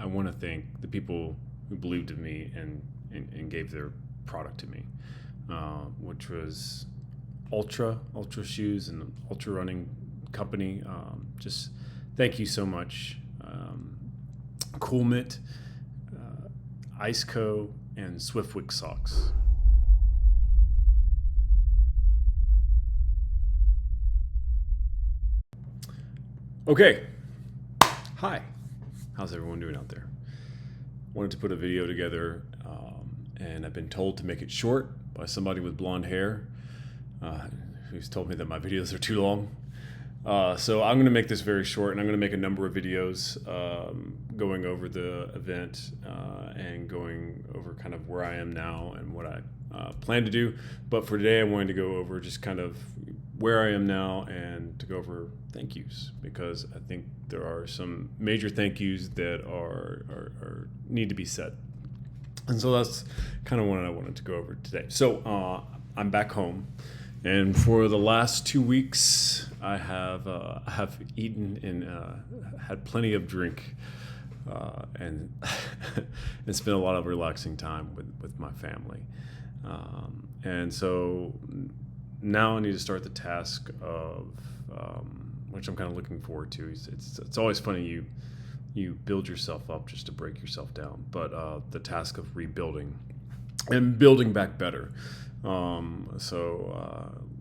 want to thank the people who believed in me and gave their product to me, which was Ultra Shoes and Ultra Running Company. Just thank you so much. Cool Mitt, Iceco, and Swiftwick Socks. Okay. Hi. How's everyone doing out there? Wanted to put a video together, and I've been told to make it short by somebody with blonde hair who's told me that my videos are too long. So I'm going to make this very short, and I'm going to make a number of videos going over the event and going over kind of where I am now and what I plan to do. But for today, I wanted to go over just kind of where I am now and to go over thank yous, because I think there are some major thank yous that are need to be said. And so that's kind of what I wanted to go over today. So I'm back home. And for the last 2 weeks, I have eaten and had plenty of drink, and and spent a lot of relaxing time with my family. And so now I need to start the task of which I'm kind of looking forward to. It's always funny you build yourself up just to break yourself down, but the task of rebuilding and building back better.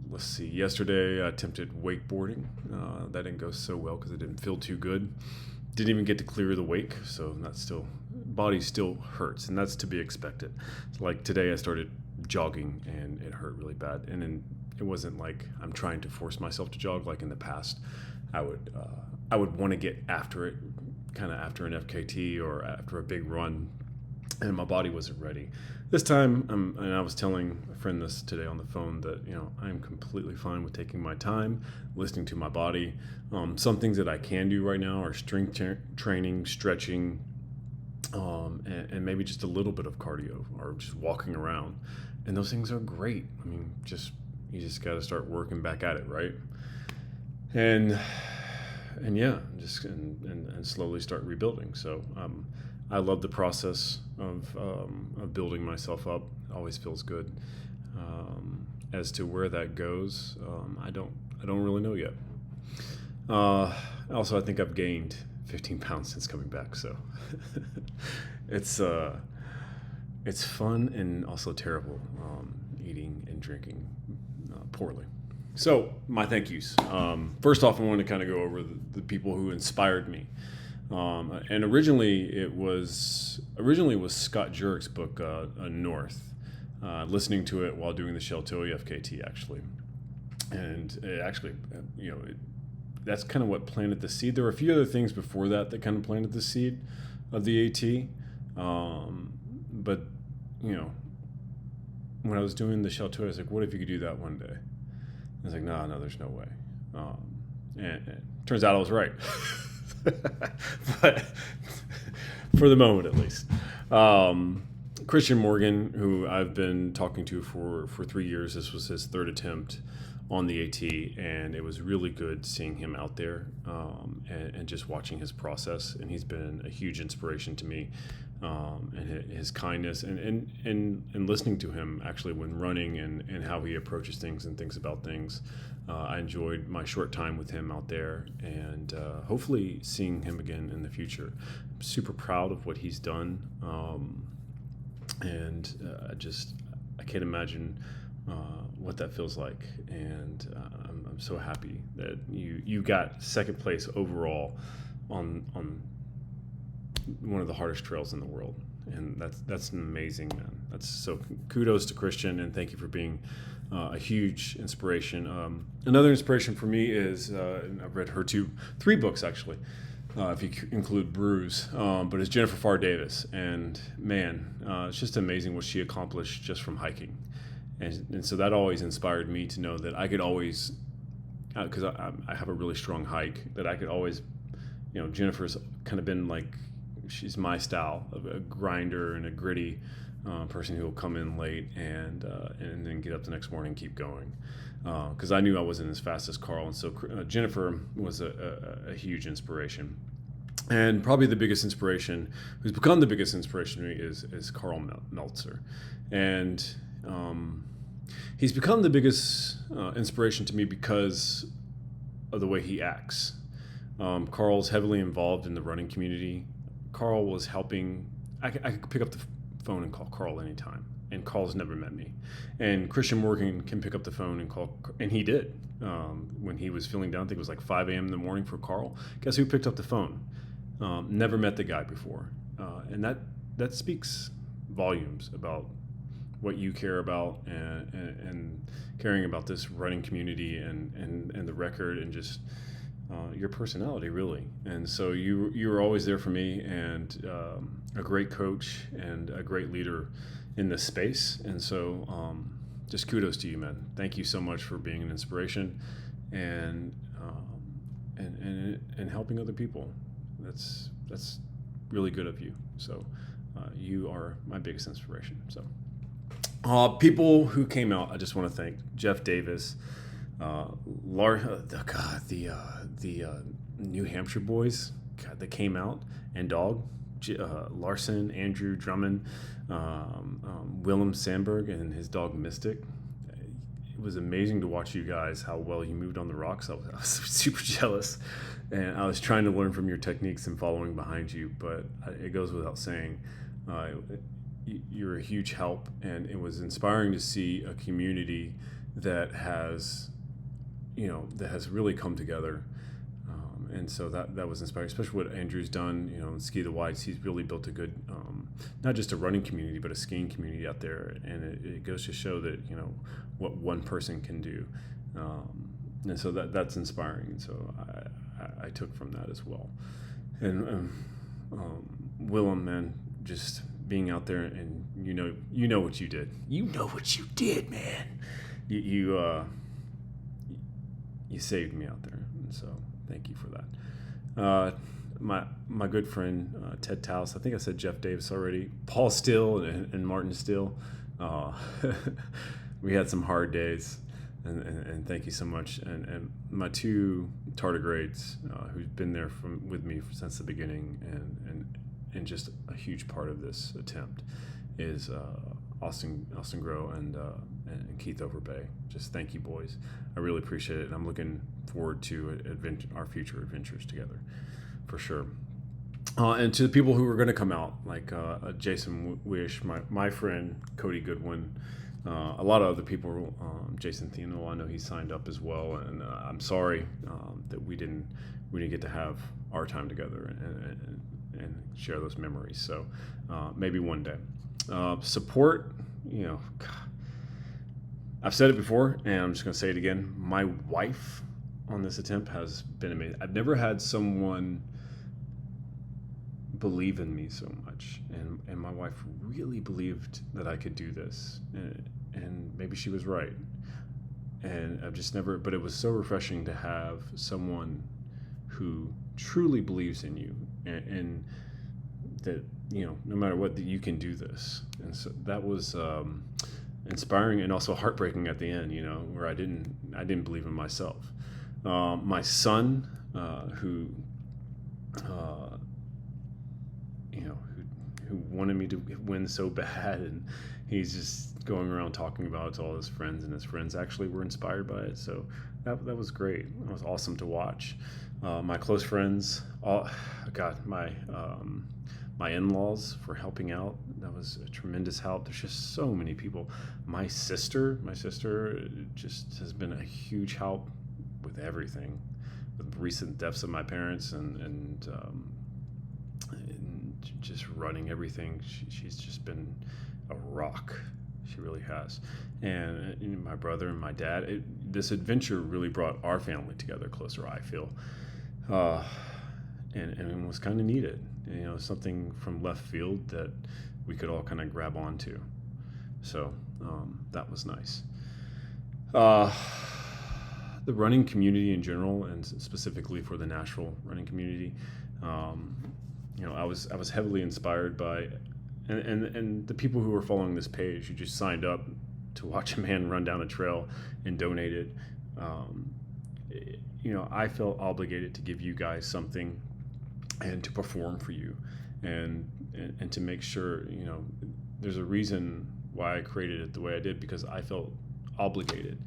Let's see. Yesterday I attempted wakeboarding. That didn't go so well because it didn't feel too good. Didn't even get to clear the wake, so body still hurts, and that's to be expected. Like today I started jogging and it hurt really bad, and then it wasn't like I'm trying to force myself to jog like in the past. I would want to get after it, kind of after an FKT or after a big run, and my body wasn't ready. This time, and I was telling a friend this today on the phone, that I'm completely fine with taking my time, listening to my body. Some things that I can do right now are strength training, stretching, and maybe just a little bit of cardio or just walking around. And those things are great. I mean, you just got to start working back at it, right? And yeah, and slowly start rebuilding. So I love the process of building myself up. It always feels good. As to where that goes, I don't really know yet. Also, I think I've gained 15 pounds since coming back. So it's fun and also terrible eating and drinking poorly. So my thank yous. First off, I want to kind of go over the people who inspired me. And originally it was Scott Jurek's book, North. Listening to it while doing the Sheltoe FKT actually, and it actually, that's kind of what planted the seed. There were a few other things before that kind of planted the seed of the AT. But when I was doing the Sheltoe, I was like, what if you could do that one day? I was like, no, there's no way. And it turns out I was right. But for the moment, at least. Christian Morgan, who I've been talking to for 3 years, this was his third attempt on the AT, and it was really good seeing him out there and just watching his process. And he's been a huge inspiration to me, and his kindness and listening to him actually when running and how he approaches things and thinks about things. I enjoyed my short time with him out there, and hopefully seeing him again in the future. I'm super proud of what he's done, and I can't imagine what that feels like. And I'm so happy that you got second place overall on one of the hardest trails in the world. And that's amazing, man. That's so kudos to Christian, and thank you for being a huge inspiration. Another inspiration for me is, and I've read her three books actually, if you include Brews, but it's Jennifer Farr Davis. And man, it's just amazing what she accomplished just from hiking. And so that always inspired me to know that I could always, because I have a really strong hike, that I could always, Jennifer's kind of been like, she's my style of a grinder and a gritty person who will come in late and then get up the next morning and keep going. Because I knew I wasn't as fast as Carl, and so Jennifer was a huge inspiration. And probably the biggest inspiration, who's become the biggest inspiration to me, is Carl Meltzer. And he's become the biggest inspiration to me because of the way he acts. Carl's heavily involved in the running community. Carl was helping. I could pick up the phone and call Carl anytime, and Carl's never met me. And Christian Morgan can pick up the phone and call, and he did. When he was feeling down, I think it was like 5 a.m. in the morning for Carl. Guess who picked up the phone? Never met the guy before. And that speaks volumes about what you care about, and caring about this running community and the record, and just your personality, really. And so you were always there for me, and a great coach and a great leader in this space. And so just kudos to you, man. Thank you so much for being an inspiration and helping other people. That's really good of you. So you are my biggest inspiration. So people who came out, I just want to thank Jeff Davis, the New Hampshire Boys, God, that came out, and Larson, Andrew Drummond, Willem Sandberg, and his dog Mystic. It was amazing to watch you guys, how well you moved on the rocks. I was super jealous, and I was trying to learn from your techniques and following behind you, but it goes without saying, you're a huge help, and it was inspiring to see a community that has really come together. And so that was inspiring, especially what Andrew's done, in Ski the Whites. He's really built a good, not just a running community, but a skiing community out there. And it goes to show that, what one person can do. And so that's inspiring. And so I took from that as well. And Willem, man, just being out there, and you know what you did. You know what you did, man. You saved me out there. And so thank you for that. My good friend Ted Taus, I think I said Jeff Davis already, Paul Still and Martin Still. We had some hard days, and thank you so much. And my two tardigrades, who've been there with me since the beginning, and just a huge part of this attempt, is Austin Grow and Keith Overbay. Just thank you, boys. I really appreciate it, and I'm looking forward to our future adventures together, for sure. And to the people who are going to come out, like Jason Wish, my friend Cody Goodwin, a lot of other people. Jason Thienel, I know he signed up as well, and I'm sorry that we didn't get to have our time together and share those memories. So maybe one day. Support, God, I've said it before, and I'm just going to say it again. My wife on this attempt has been amazing. I've never had someone believe in me so much, and my wife really believed that I could do this, and maybe she was right. And I've just never, but it was so refreshing to have someone who truly believes in you, and that, no matter what, that you can do this. And so that was inspiring, and also heartbreaking at the end, where I didn't believe in myself. My son, who wanted me to win so bad, and he's just going around talking about it to all his friends, and his friends actually were inspired by it. So that was great. It was awesome to watch. My close friends, my in-laws for helping out. That was a tremendous help. There's just so many people. My sister just has been a huge help with everything, with recent deaths of my parents, and just running everything. She's just been a rock. She really has. And my brother and my dad, this adventure really brought our family together closer, I feel. And it was kind of needed. Something from left field that we could all kind of grab onto. So that was nice. The running community in general, and specifically for the Nashville running community, I was heavily inspired by, and the people who were following this page, who just signed up to watch a man run down a trail and donated. I felt obligated to give you guys something and to perform for you, and to make sure, you know, there's a reason why I created it the way I did, because I felt obligated,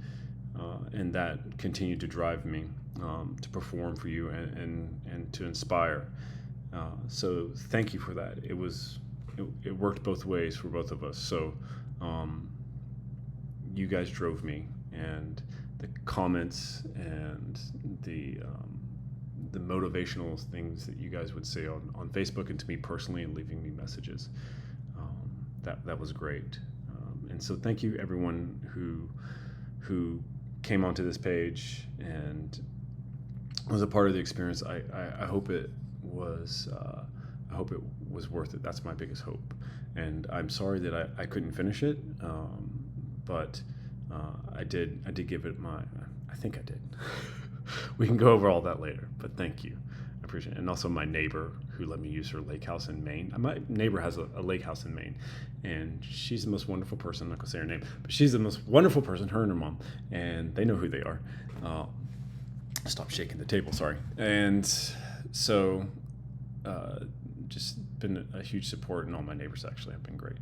and that continued to drive me to perform for you and to inspire. So thank you for that. It worked both ways for both of us. So you guys drove me, and the comments and the motivational things that you guys would say on Facebook and to me personally, and leaving me messages, that was great. And so thank you everyone who came onto this page and was a part of the experience. I hope it was worth it. That's my biggest hope. And I'm sorry that I couldn't finish it, but I did give it I think I did. We can go over all that later, but thank you. I appreciate it. And also my neighbor who let me use her lake house in Maine. My neighbor has a lake house in Maine, and she's the most wonderful person. I'm not gonna say her name, but she's the most wonderful person, her and her mom, and they know who they are. Stop shaking the table, sorry. And so just been a huge support, and all my neighbors actually have been great.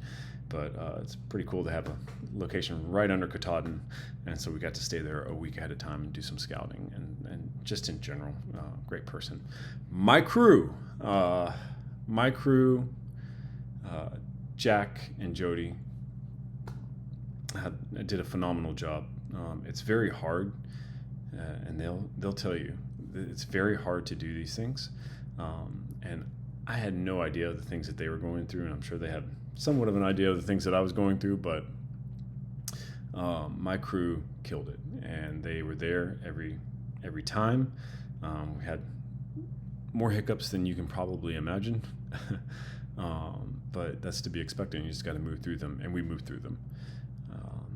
But it's pretty cool to have a location right under Katahdin, and so we got to stay there a week ahead of time and do some scouting, and just in general, great person. My crew, Jack and Jody did a phenomenal job. It's very hard, and they'll tell you it's very hard to do these things, and I had no idea of the things that they were going through, and I'm sure they had somewhat of an idea of the things that I was going through, but my crew killed it, and they were there every time. We had more hiccups than you can probably imagine, but that's to be expected. You just got to move through them, and we moved through them.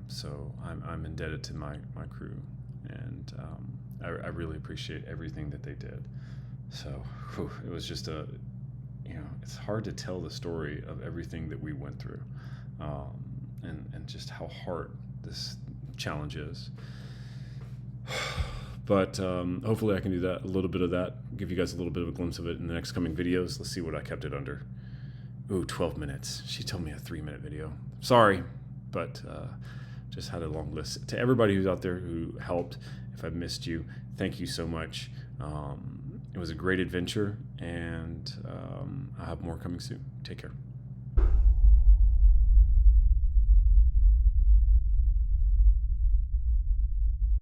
So I'm indebted to my crew, and I really appreciate everything that they did. So it was just it's hard to tell the story of everything that we went through, and just how hard this challenge is. But hopefully I can do that, a little bit of that, give you guys a little bit of a glimpse of it in the next coming videos. Let's see what I kept it under. Ooh, 12 minutes. She told me a 3-minute video. Sorry, but just had a long list. To everybody who's out there who helped, if I missed you, thank you so much. It was a great adventure, and I'll have more coming soon. Take care.